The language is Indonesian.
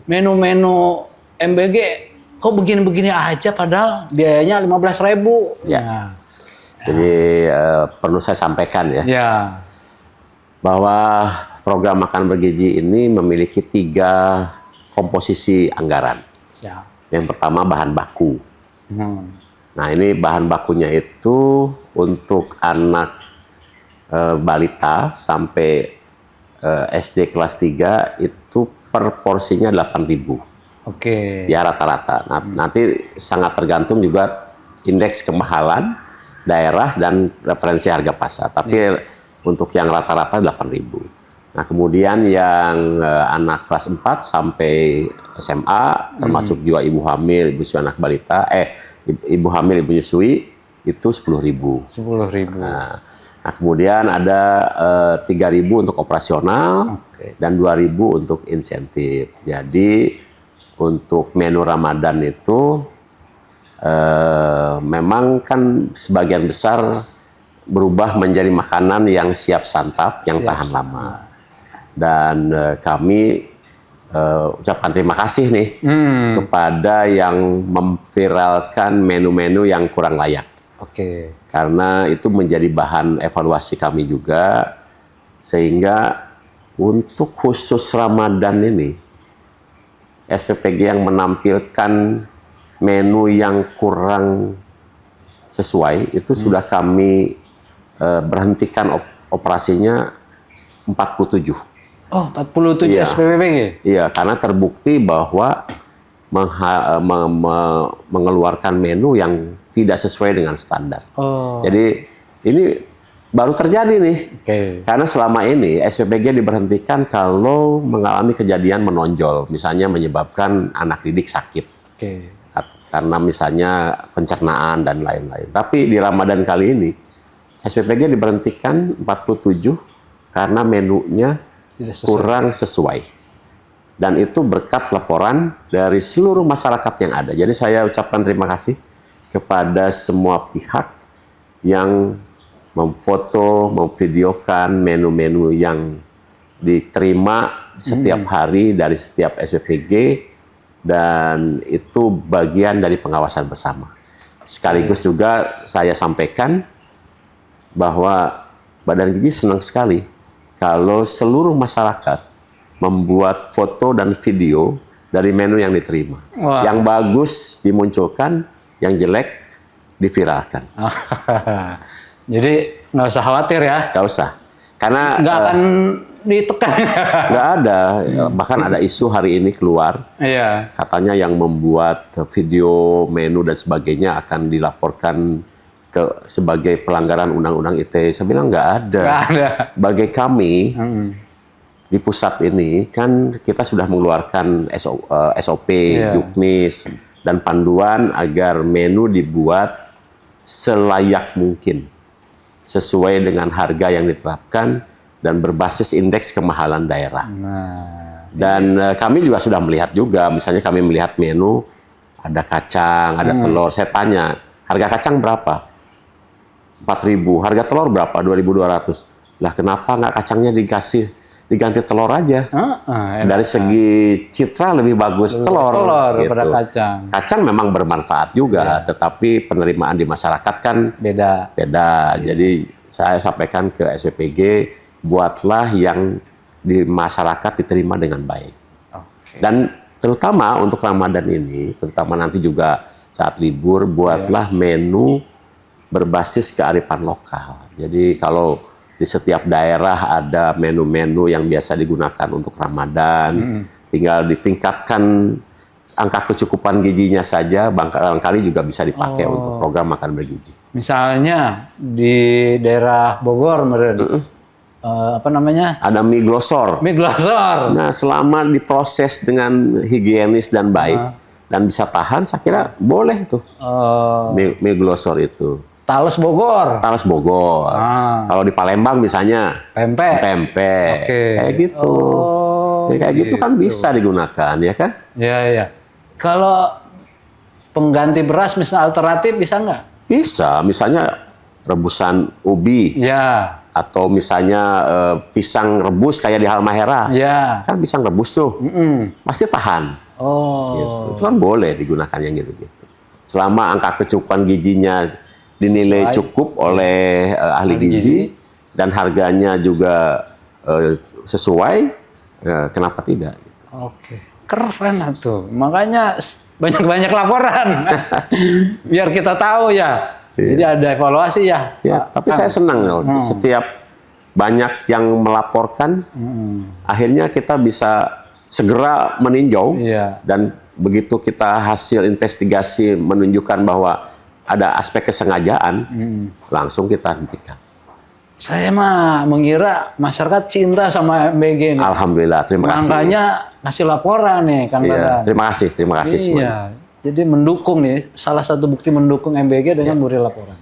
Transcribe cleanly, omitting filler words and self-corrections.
menu-menu MBG kok begini-begini aja padahal biayanya 15.000. Ya. Nah, Jadi perlu saya sampaikan ya, ya. bahwa program makan bergizi ini memiliki 3 komposisi anggaran. Siap. Yang pertama bahan baku. Nah ini bahan bakunya itu untuk anak balita sampai SD kelas 3 itu per porsinya 8.000. Oke. Ya rata-rata. Nah, nanti sangat tergantung juga indeks kemahalan daerah dan referensi harga pasar. Tapi untuk yang rata-rata 8.000. Nah, kemudian yang anak kelas 4 sampai SMA, termasuk juga ibu hamil, ibu nyusui anak balita, ibu hamil, ibu nyusui, itu 10.000. 10.000. Nah, kemudian ada 3.000 untuk operasional dan 2.000 untuk insentif. Jadi untuk menu Ramadan itu memang kan sebagian besar berubah menjadi makanan yang siap santap, yang tahan lama. Dan kami ucapkan terima kasih nih kepada yang memviralkan menu-menu yang kurang layak. Oke. Karena itu menjadi bahan evaluasi kami juga, sehingga untuk khusus Ramadan ini SPPG yang menampilkan menu yang kurang sesuai itu sudah kami berhentikan operasinya 47. Oh, 47 Iya. SPPG? Iya, karena terbukti bahwa mengeluarkan menu yang tidak sesuai dengan standar. Oh. Jadi ini baru terjadi nih. Oke. Karena selama ini SPPG diberhentikan kalau mengalami kejadian menonjol, misalnya menyebabkan anak didik sakit. Oke. Karena misalnya pencernaan dan lain-lain. Tapi di Ramadan kali ini SPPG diberhentikan 47 karena menunya kurang sesuai. Dan itu berkat laporan dari seluruh masyarakat yang ada. Jadi saya ucapkan terima kasih kepada semua pihak yang memfoto, memvideokan menu-menu yang diterima setiap hari dari setiap SPPG, dan itu bagian dari pengawasan bersama. Sekaligus juga saya sampaikan bahwa Badan Gizi senang sekali kalau seluruh masyarakat membuat foto dan video dari menu yang diterima. Wah. Yang bagus dimunculkan, yang jelek diviralkan. Jadi nggak usah khawatir ya? Nggak usah. Karena nggak akan ditekan. Nggak ada. Bahkan ada isu hari ini keluar. Iya. Katanya yang membuat video, menu dan sebagainya akan dilaporkan sebagai pelanggaran undang-undang ITE. Saya bilang nggak ada. Nggak ada. Bagi kami di pusat ini kan kita sudah mengeluarkan SOP, Juknis, dan panduan agar menu dibuat selayak mungkin, sesuai dengan harga yang ditetapkan dan berbasis indeks kemahalan daerah. Dan kami juga sudah melihat juga, misalnya kami melihat menu, ada kacang, ada telur. Saya tanya, harga kacang berapa? 4.000. Harga telur berapa? 2.200. Lah kenapa nggak kacangnya diganti telur aja? Dari segi citra lebih bagus telur gitu. Daripada kacang. Kacang memang bermanfaat juga, tetapi penerimaan di masyarakat kan beda. Jadi saya sampaikan ke SPPG, buatlah yang di masyarakat diterima dengan baik. Dan terutama untuk Ramadan ini, terutama nanti juga saat libur, buatlah menu berbasis kearifan lokal. Jadi kalau di setiap daerah ada menu-menu yang biasa digunakan untuk Ramadan, tinggal ditingkatkan angka kecukupan gizinya saja, barangkali juga bisa dipakai untuk program makan bergizi. Misalnya di daerah Bogor, apa namanya? Ada mie glosor. Mie glosor. Nah, selama diproses dengan higienis dan baik dan bisa tahan, saya kira boleh tuh mie glosor itu. Talas Bogor. Talas Bogor. Kalau di Palembang misalnya pempek. Kayak gitu. Kayak gitu kan bisa digunakan, ya kan? Iya. Kalau pengganti beras misalnya alternatif bisa nggak? Bisa, misalnya rebusan ubi. Ya. atau misalnya pisang rebus kayak di Halmahera, Ya. kan pisang rebus tuh pasti tahan. Oh. Gitu. Itu kan boleh digunakan yang gitu-gitu. Selama angka kecukupan gizinya dinilai cukup oleh ahli gizi dan harganya juga sesuai, kenapa tidak? Gitu. Oke, keren tuh. Makanya banyak-banyak laporan. Biar kita tahu ya. Jadi ada evaluasi ya. Ya, tapi saya senang loh. Setiap banyak yang melaporkan, akhirnya kita bisa segera meninjau. Iya. Dan begitu kita hasil investigasi menunjukkan bahwa ada aspek kesengajaan, langsung kita hentikan. Saya mah mengira masyarakat cinta sama MBG nih. Alhamdulillah, terima kasih. Makanya ngasih laporan nih, Kang Iya, Dadan. terima kasih semuanya. Iya. Jadi mendukung nih, salah satu bukti mendukung MBG dengan memberi laporan.